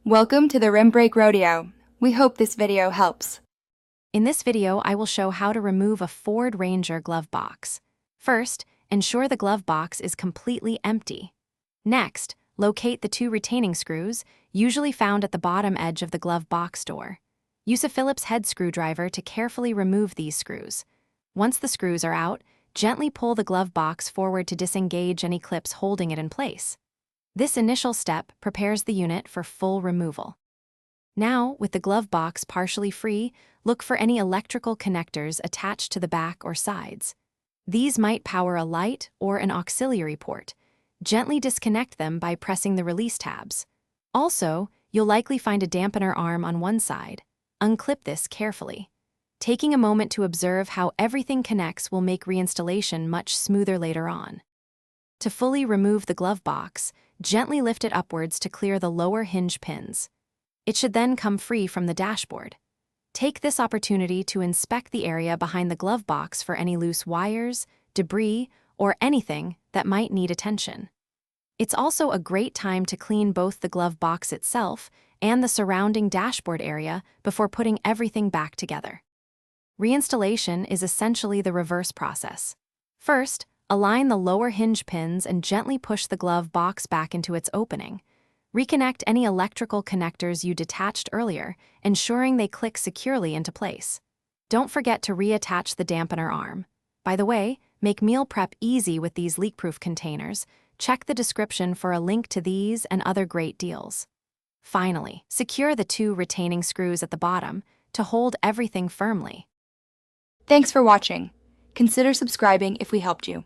Welcome to the Rim Break Rodeo. We hope this video helps. In this video, I will show how to remove a Ford Ranger glove box. First, ensure the glove box is completely empty. Next, locate the 2 retaining screws, usually found at the bottom edge of the glove box door. Use a Phillips head screwdriver to carefully remove these screws. Once the screws are out, gently pull the glove box forward to disengage any clips holding it in place. This initial step prepares the unit for full removal. Now, with the glove box partially free, look for any electrical connectors attached to the back or sides. These might power a light or an auxiliary port. Gently disconnect them by pressing the release tabs. Also, you'll likely find a dampener arm on one side. Unclip this carefully. Taking a moment to observe how everything connects will make reinstallation much smoother later on. To fully remove the glove box, gently lift it upwards to clear the lower hinge pins. It should then come free from the dashboard. Take this opportunity to inspect the area behind the glove box for any loose wires, debris, or anything that might need attention. It's also a great time to clean both the glove box itself and the surrounding dashboard area before putting everything back together. Reinstallation is essentially the reverse process. First, align the lower hinge pins and gently push the glove box back into its opening. Reconnect any electrical connectors you detached earlier, ensuring they click securely into place. Don't forget to reattach the dampener arm. By the way, make meal prep easy with these leak-proof containers. Check the description for a link to these and other great deals. Finally, secure the 2 retaining screws at the bottom to hold everything firmly. Thanks for watching. Consider subscribing if we helped you.